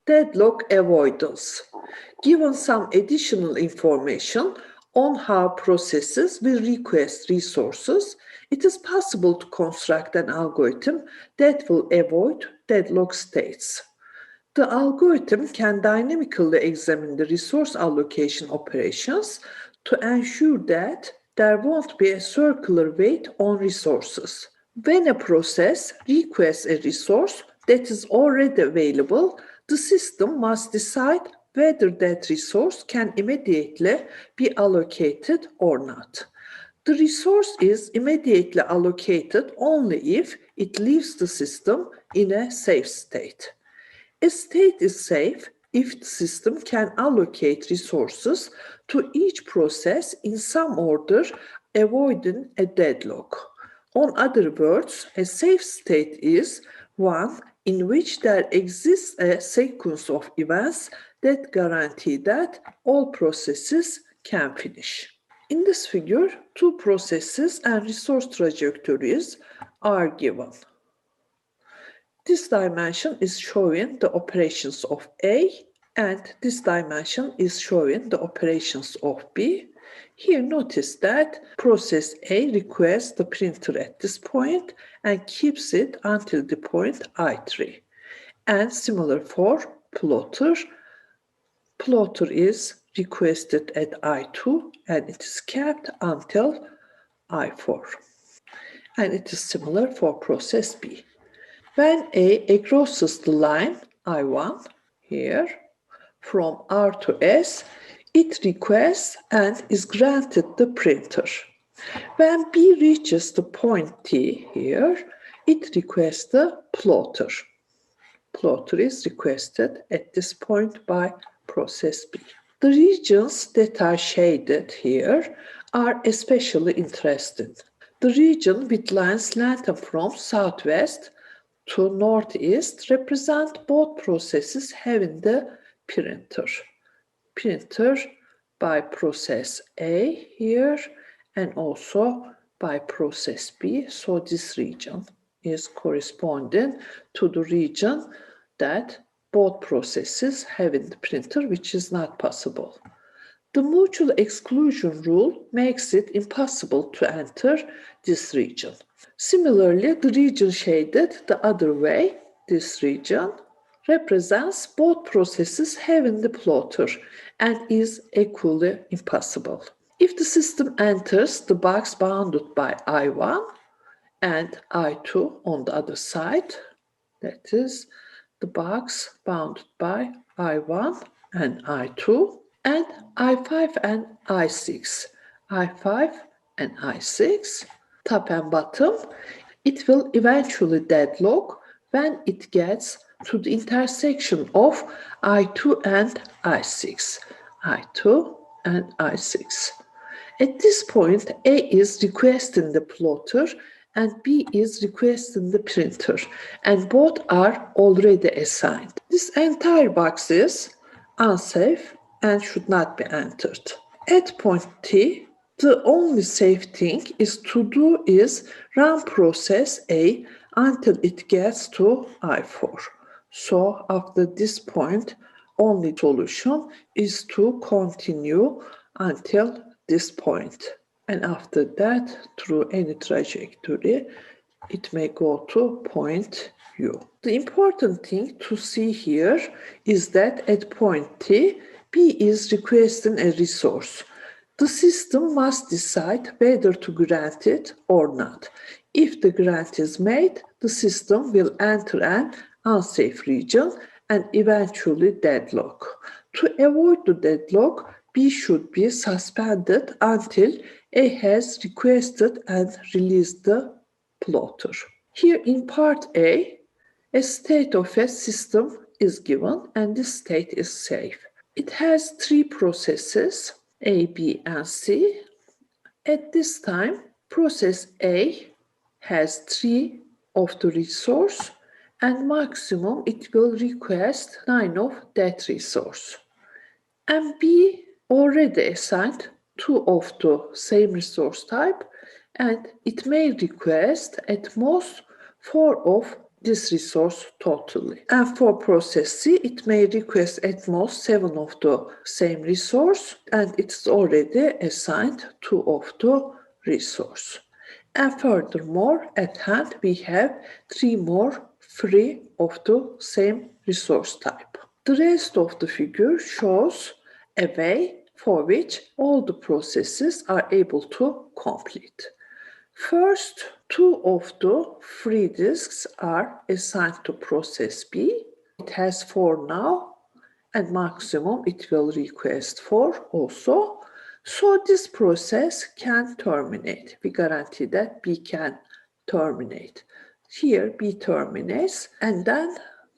Deadlock avoidance. Given some additional information on how processes will request resources, it is possible to construct an algorithm that will avoid deadlock states. The algorithm can dynamically examine the resource allocation operations to ensure that there won't be a circular wait on resources. When a process requests a resource that is already available, the system must decide whether that resource can immediately be allocated or not. The resource is immediately allocated only if it leaves the system in a safe state. A state is safe if the system can allocate resources to each process in some order, avoiding a deadlock. In other words, a safe state is one in which there exists a sequence of events that guarantee that all processes can finish. In this figure, two processes and resource trajectories are given. This dimension is showing the operations of A, and this dimension is showing the operations of B. Here notice that process A requests the printer at this point and keeps it until the point I3. And similar for plotter. Plotter is requested at I2 and it is kept until I4. And it is similar for process B. When A crosses the line I1 here from R to S, it requests and is granted the printer. When B reaches the point T here, it requests the plotter. Plotter is requested at this point by process B. The regions that are shaded here are especially interesting. The region with lines lengthened from southwest to northeast represent both processes having the printer. Printer by process A here and also by process B. So this region is corresponding to the region that both processes having the printer, which is not possible. The mutual exclusion rule makes it impossible to enter this region. Similarly, the region shaded the other way, this region, represents both processes having the plotter and is equally impossible. If the system enters the box bounded by I1 and I2 on the other side, that is the box bounded by I1 and I2, and I5 and I6, I5 and I6, top and bottom, it will eventually deadlock when it gets to the intersection of I2 and I6, I2 and I6. At this point, A is requesting the plotter and B is requesting the printer, and both are already assigned. This entire box is unsafe and should not be entered. At point T, the only safe thing is to do is run process A until it gets to I4. So after this point, only solution is to continue until this point. And after that, through any trajectory, it may go to point U. The important thing to see here is that at point T, B is requesting a resource. The system must decide whether to grant it or not. If the grant is made, the system will enter an unsafe region and eventually deadlock. To avoid the deadlock, B should be suspended until A has requested and released the plotter. Here in part A state of a system is given and this state is safe. It has three processes, A, B, and C. At this time, process A has 3 of the resource and maximum it will request 9 of that resource. And B already assigned 2 of the same resource type and it may request at most 4 of this resource totally. And for process C, it may request at most 7 of the same resource, and it's already assigned 2 of the resource. And furthermore, at hand, we have 3 more free of the same resource type. The rest of the figure shows a way for which all the processes are able to complete. First, 2 of the free disks are assigned to process B. It has 4 now, and maximum it will request 4 also. So this process can terminate. We guarantee that B can terminate. Here B terminates, and then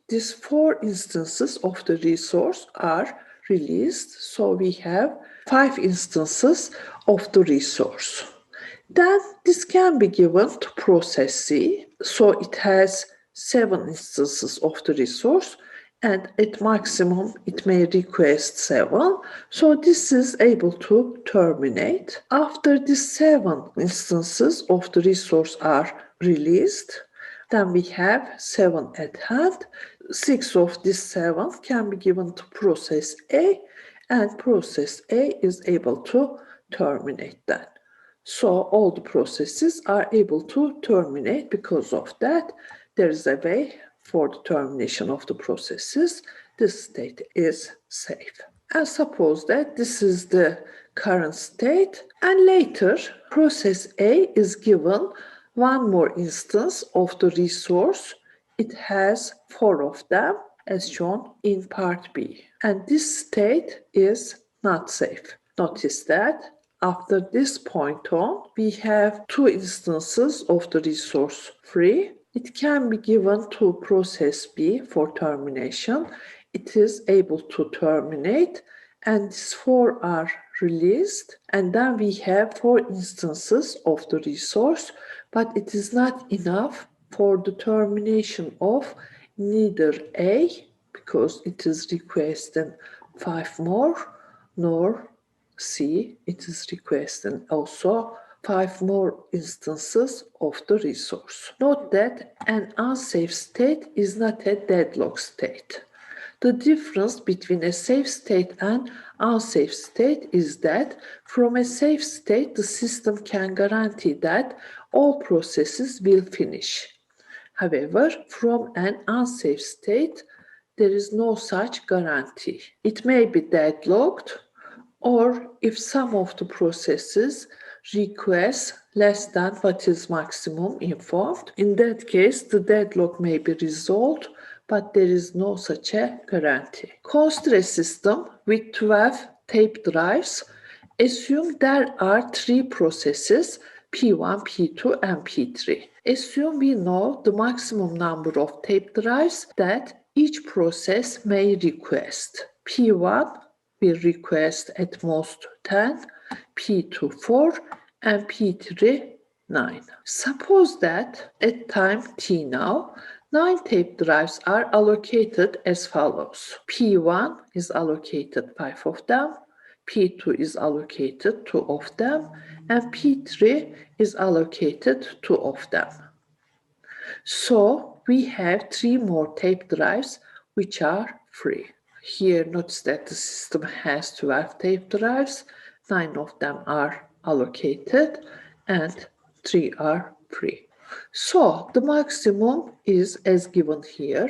these 4 instances of the resource are released. So we have 5 instances of the resource. Then this can be given to process C. So it has 7 instances of the resource, and at maximum it may request 7. So this is able to terminate. After the 7 instances of the resource are released, then we have 7 at hand. 6 of these 7 can be given to process A, and process A is able to terminate that. So all the processes are able to terminate. Because of that, there is a way for the termination of the processes. This state is safe. And suppose that this is the current state, and later process A is given one more instance of the resource. It has 4 of them as shown in part B. And this state is not safe. Notice that after this point on, we have 2 instances of the resource free. It can be given to process B for termination. It is able to terminate, and these 4 are released. And then we have 4 instances of the resource, but it is not enough for the termination of neither A, because it is requesting 5 more, nor C, it is requesting also 5 more instances of the resource. Note that an unsafe state is not a deadlock state. The difference between a safe state and unsafe state is that from a safe state, the system can guarantee that all processes will finish. However, from an unsafe state, there is no such guarantee. It may be deadlocked, or if some of the processes request less than what is maximum informed, in that case the deadlock may be resolved, but there is no such a guarantee. Consider a system with 12 tape drives. Assume there are 3 processes, P1, P2, and P3. Assume we know the maximum number of tape drives that each process may request. P1 will request at most 10, P2 4, and P3 9. Suppose that at time t now, 9 tape drives are allocated as follows. P1 is allocated 5 of them, P2 is allocated 2 of them, and P3 is allocated 2 of them. So we have 3 more tape drives which are free. Here notice that the system has 12 tape drives, 9 of them are allocated and 3 are free. So the maximum is as given here.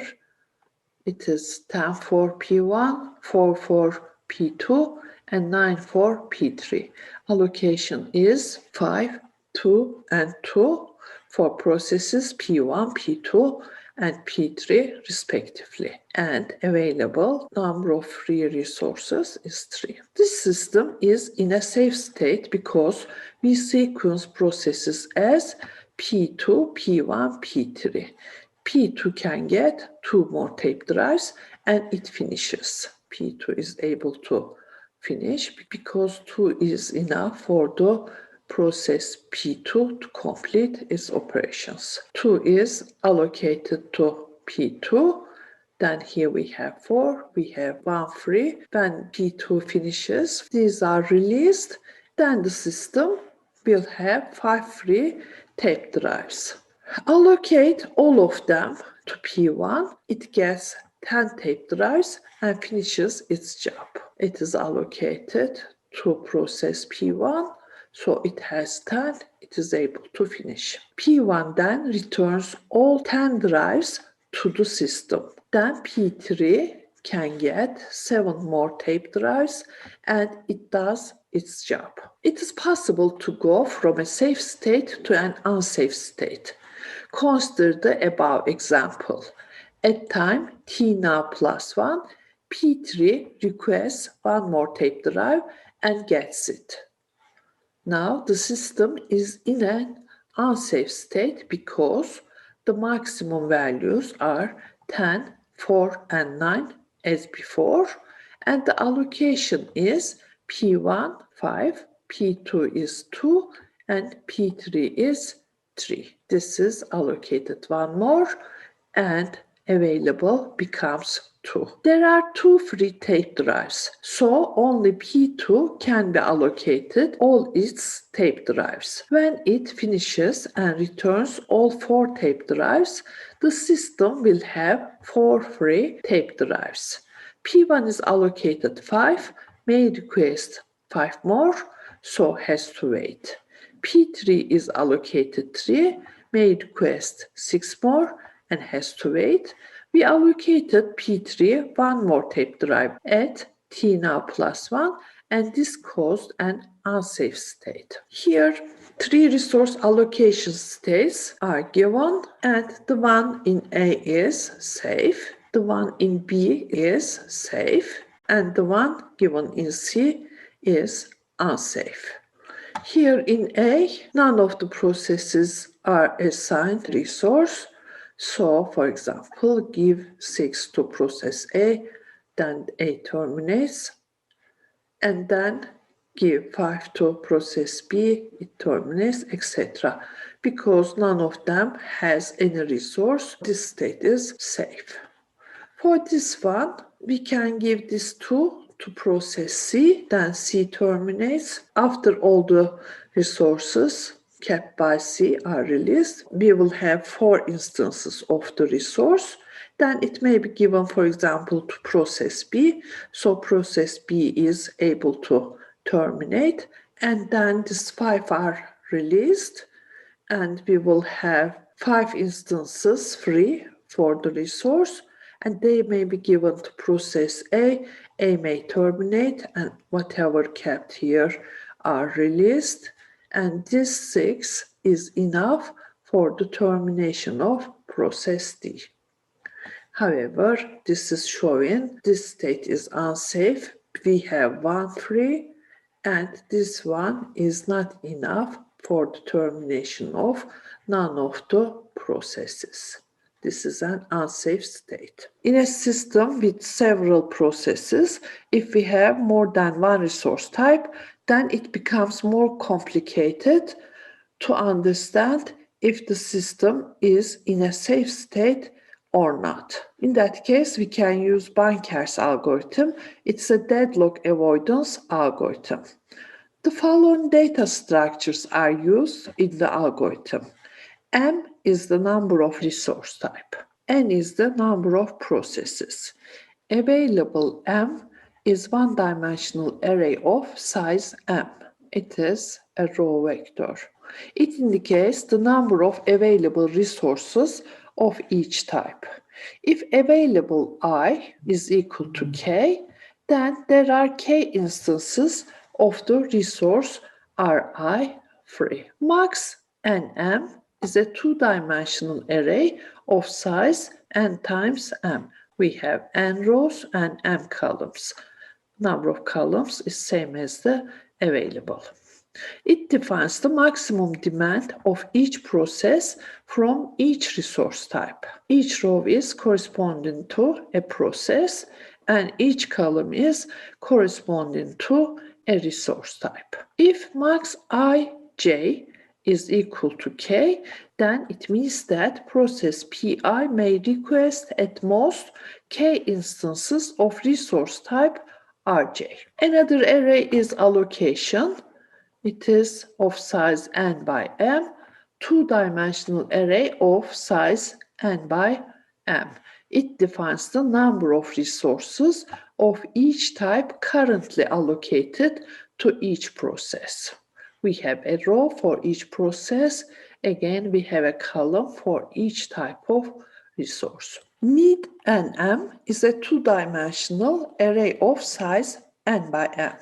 It is 10 for P1, 4 for P2, and 9 for P3. Allocation is 5, 2, and 2 for processes P1, P2, and P3 respectively. And available number of free resources is 3. This system is in a safe state because we sequence processes as P2, P1, P3. P2 can get 2 more tape drives and it finishes. P2 is able to finish because 2 is enough for the process P2 to complete its operations. 2 is allocated to P2. Then here we have 4, we have 1 free. When P2 finishes, these are released. Then the system will have 5 free tape drives. Allocate all of them to P1, it gets 10 tape drives and finishes its job. It is allocated to process P1, so it has 10, it is able to finish. P1 then returns all 10 drives to the system. Then P3 can get 7 more tape drives and it does its job. It is possible to go from a safe state to an unsafe state. Consider the above example. At time t now plus 1, P3 requests 1 more tape drive and gets it. Now the system is in an unsafe state because the maximum values are 10, 4, and 9 as before, and the allocation is P1, 5, P2 is 2, and P3 is 3. This is allocated 1 more, and available becomes 2. There are 2 free tape drives, so only P2 can be allocated all its tape drives. When it finishes and returns all 4 tape drives, the system will have 4 free tape drives. P1 is allocated 5, may request 5 more, so has to wait. P3 is allocated 3, may request 6 more, and has to wait. We allocated P3 1 more tape drive at t now plus 1, and this caused an unsafe state. Here, 3 resource allocation states are given, and the one in A is safe, the one in B is safe, and the one given in C is unsafe. Here in A, none of the processes are assigned resource. So, for example, give 6 to process A, then A terminates, and then give 5 to process B, it terminates, etc. Because none of them has any resource, this state is safe. For this one, we can give this 2 to process C, then C terminates. After all the resources kept by C are released, we will have 4 instances of the resource. Then it may be given, for example, to process B. So process B is able to terminate, and then these 5 are released, and we will have 5 instances free for the resource, and they may be given to process A. A may terminate, and whatever kept here are released, and this 6 is enough for the termination of process D. However, this is showing this state is unsafe. We have 1 free, and this one is not enough for the termination of none of the processes. This is an unsafe state. In a system with several processes, if we have more than one resource type, then it becomes more complicated to understand if the system is in a safe state or not. In that case, we can use Banker's algorithm. It's a deadlock avoidance algorithm. The following data structures are used in the algorithm. M is the number of resource type. N is the number of processes. Available M is one-dimensional array of size M. It is a row vector. It indicates the number of available resources of each type. If available I is equal to K, then there are K instances of the resource Ri free. Max NM is a two-dimensional array of size n times m. We have n rows and m columns. Number of columns is same as the available. It defines the maximum demand of each process from each resource type. Each row is corresponding to a process, and each column is corresponding to a resource type. If max ij is equal to k, then it means that process pi may request at most k instances of resource type rj. Another array is allocation. It is of size n by m, two-dimensional array of size n by M. It defines the number of resources of each type currently allocated to each process. We have a row for each process. Again, we have a column for each type of resource. Need NM is a two-dimensional array of size n by m.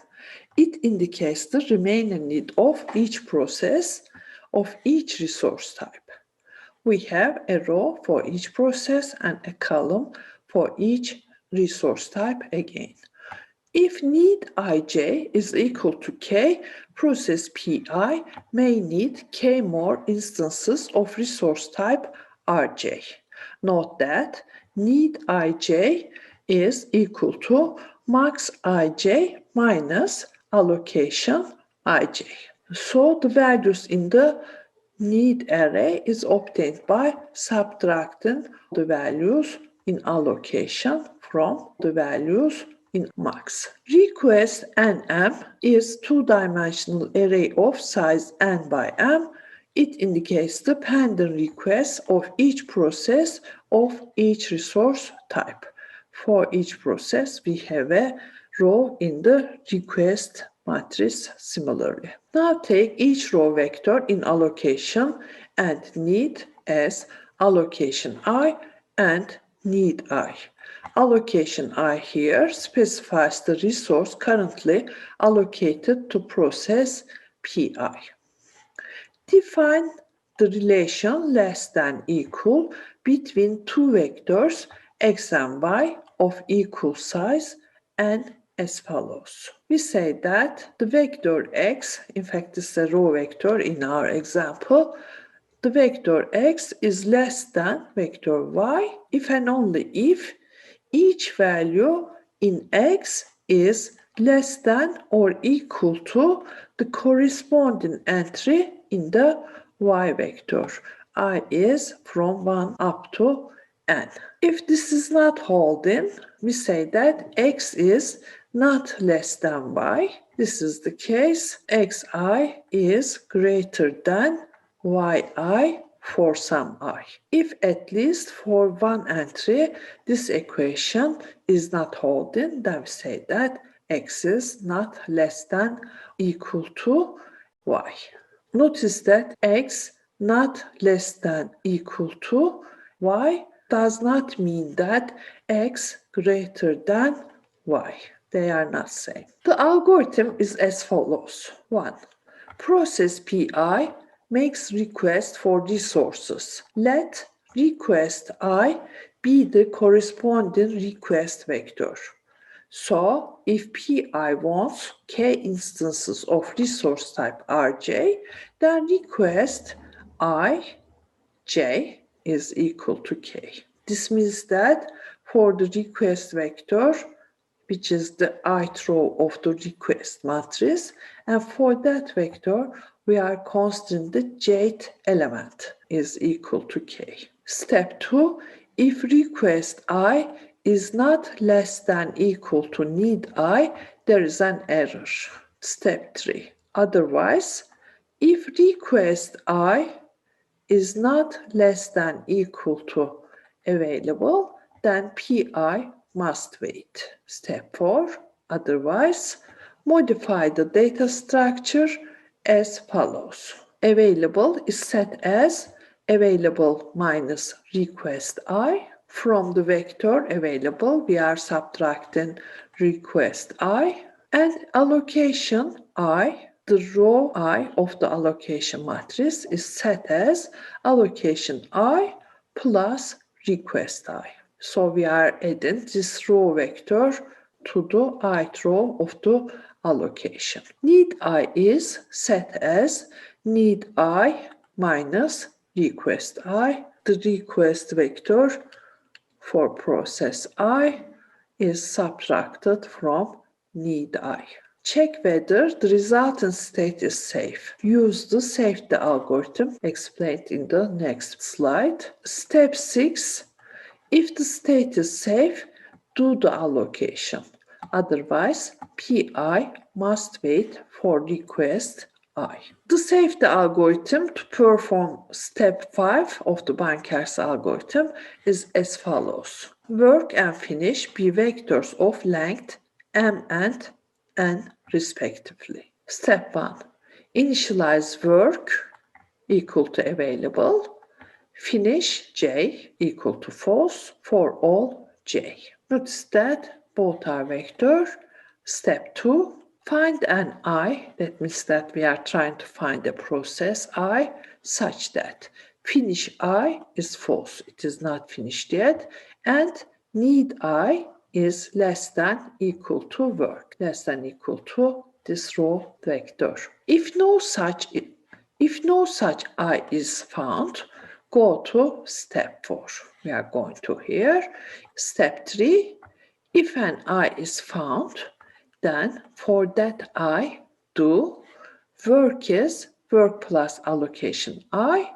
It indicates the remaining need of each process of each resource type. We have a row for each process and a column for each resource type again. If need ij is equal to k, process pi may need k more instances of resource type rj. Note that need ij is equal to max ij minus allocation ij. So the values in the need array is obtained by subtracting the values in allocation from the values in max. Request NM is two-dimensional array of size n by m. It indicates the pending requests of each process of each resource type. For each process, we have a row in the request matrix similarly. Now take each row vector in allocation and need as allocation I and need I. Allocation I here specifies the resource currently allocated to process PI. Define the relation less than equal between two vectors x and y of equal size and as follows. We say that the vector x, in fact this is a row vector in our example, the vector x is less than vector y if and only if each value in x is less than or equal to the corresponding entry in the y vector. I is from 1 up to n. If this is not holding, we say that x is not less than y. This is the case. xi is greater than yi for some I. If at least for one entry this equation is not holding, then we say that x is not less than equal to y. Notice that x not less than equal to y does not mean that x greater than y. They are not same. The algorithm is as follows. 1. Process pi makes request for resources. Let request I be the corresponding request vector. So if pi wants k instances of resource type rj, then request ij is equal to k. This means that for the request vector, which is the ith row of the request matrix, and for that vector, we are considering the jth element is equal to k. Step 2, if request I is not less than equal to need I, there is an error. Step 3, otherwise, if request I is not less than equal to available, then pi must wait. Step 4, otherwise, modify the data structure as follows. Available is set as available minus request I. From the vector available, we are subtracting request I, and allocation I, the row I of the allocation matrix is set as allocation I plus request I. So we are adding this row vector to the ith row of the allocation. Need I is set as need I minus request I. The request vector for process I is subtracted from need I. Check whether the resultant state is safe. Use the safety algorithm explained in the next slide. Step 6. If the state is safe, do the allocation. Otherwise, pi must wait for request I. The safety algorithm to perform step 5 of the Banker's algorithm is as follows. Work and finish be vectors of length m and n respectively. Step 1. Initialize work equal to available. Finish j equal to false for all j. Notice that both are vector. Step 2. Find an I, that means that we are trying to find a process I such that finish I is false, it is not finished yet, and need I is less than equal to work, less than equal to this row vector. If no such I is found, go to step 4. We are going to here. Step 3, if an I is found, then for that I do work is work plus allocation I,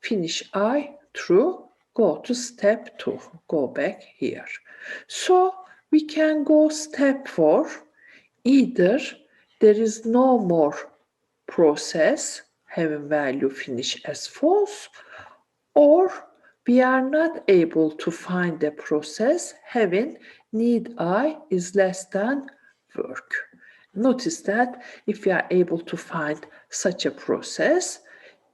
finish I true, go to step 2, go back here. So we can go step 4, either there is no more process having value finish as false, or we are not able to find a process having need I is less than work. Notice that if we are able to find such a process,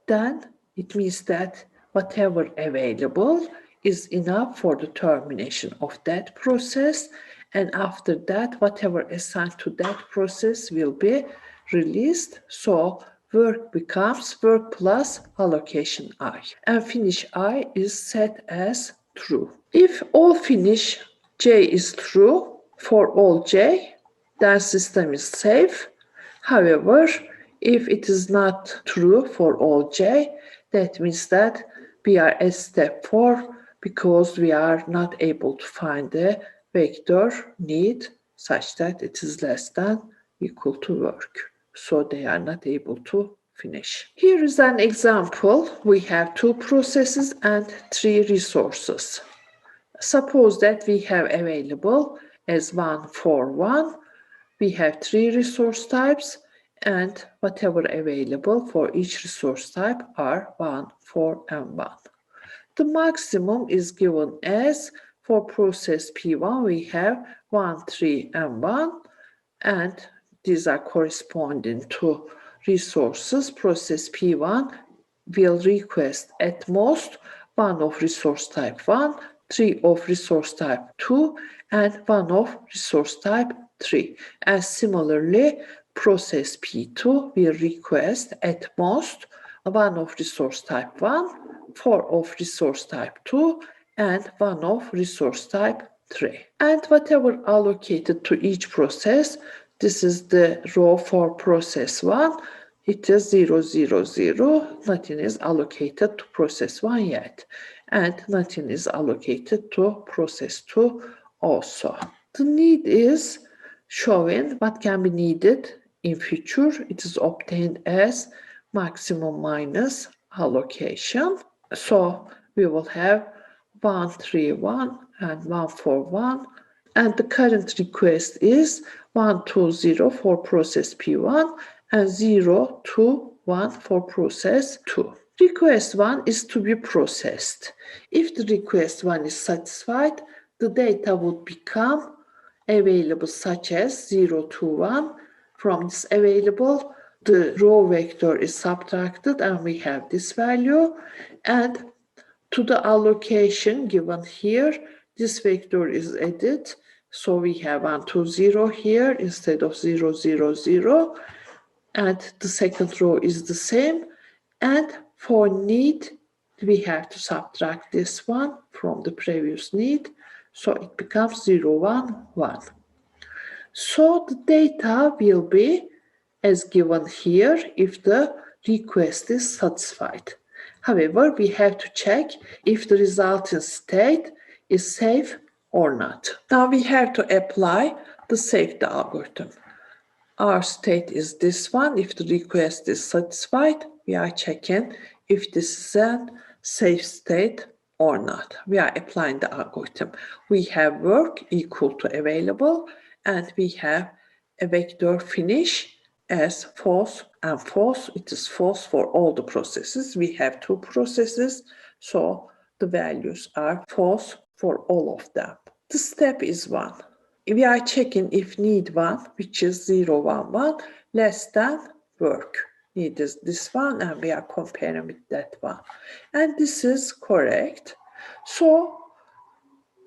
then it means that whatever available is enough for the termination of that process, and after that whatever assigned to that process will be released. So work becomes work plus allocation I, and finish I is set as true. If all finish j is true for all j, then system is safe. However, if it is not true for all j, that means that we are at step 4 because we are not able to find the vector need such that it is less than equal to work. So they are not able to finish. Here is an example. We have 2 processes and 3 resources. Suppose that we have available as 1 for 1. We have 3 resource types, and whatever available for each resource type are 1, 4, and 1. The maximum is given as for process P1 we have 1, 3, and 1, and these are corresponding to resources. Process P1 will request at most 1 of resource type 1, 3 of resource type 2, and 1 of resource type 3. And similarly, process P2 will request at most 1 of resource type 1, 4 of resource type 2, and 1 of resource type 3. And whatever allocated to each process, this is the row for process 1, it is 0, 0, 0, nothing is allocated to process 1 yet, and nothing is allocated to process 2 also. The need is showing what can be needed in future. It is obtained as maximum minus allocation. So we will have 1, 3, 1 and 1, 4, 1. And the current request is 1, 2, 0 for process P1 and 0, 2, 1 for process 2. Request 1 is to be processed. If the request 1 is satisfied, the data would become available such as 0, 2, 1. From this available, the row vector is subtracted and we have this value, and to the allocation given here, this vector is added. So we have 1, 2, 0 here instead of 0, 0, 0. And the second row is the same. And for need, we have to subtract this one from the previous need. So it becomes 0, 1, 1. So the data will be as given here if the request is satisfied. However, we have to check if the resulting state is safe or not. Now we have to apply the safety algorithm. Our state is this one. If the request is satisfied, we are checking if this is a safe state or not. We are applying the algorithm. We have work equal to available, and we have a vector finish as false and false. It is false for all the processes. We have 2 processes, so the values are false for all of them. The step is 1. We are checking if need 1, which is 0, 1, 1, less than work. Need is this one, and we are comparing with that one. And this is correct. So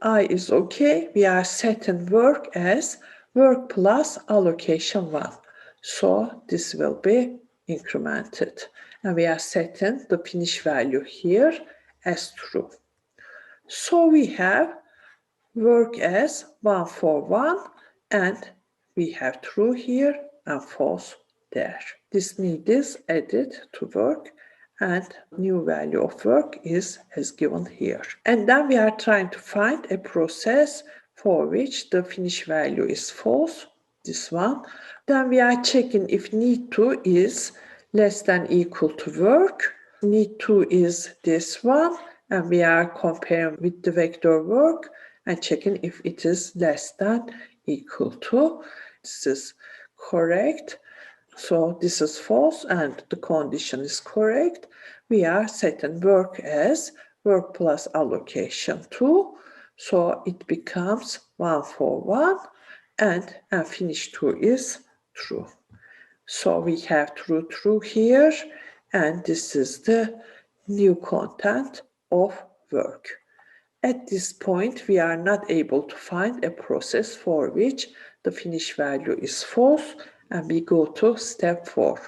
I is okay. We are setting work as work plus allocation 1. So this will be incremented. And we are setting the finish value here as true. So we have work as 1 for 1, and we have true here and false there. This need is added to work, and new value of work is as given here. And then we are trying to find a process for which the finish value is false, this one. Then we are checking if need to is less than equal to work. Need to is this one, and we are comparing with the vector work and checking if it is less than equal to. This is correct. So this is false and the condition is correct. We are setting work as work plus allocation 2. So it becomes 1 for 1, and finish 2 is true. So we have true, true here, and this is the new content of work. At this point, we are not able to find a process for which the finish value is false, and we go to step 4.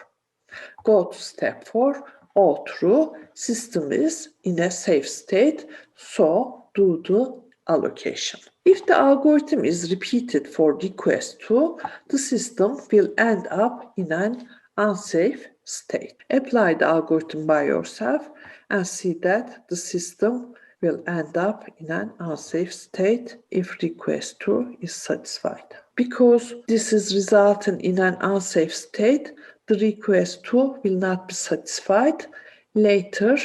Go to step 4, all true, system is in a safe state, so do the allocation. If the algorithm is repeated for request 2, the system will end up in an unsafe state. Apply the algorithm by yourself and see that the system will end up in an unsafe state if request 2 is satisfied. Because this is resulting in an unsafe state, the request 2 will not be satisfied. Later,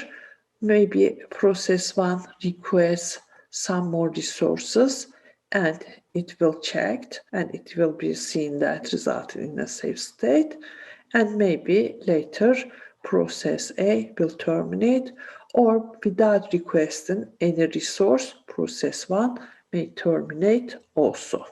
maybe process 1 requests some more resources, and it will checked, and it will be seen that resulted in a safe state. And maybe later process A will terminate, or without requesting any resource, process 1 may terminate also.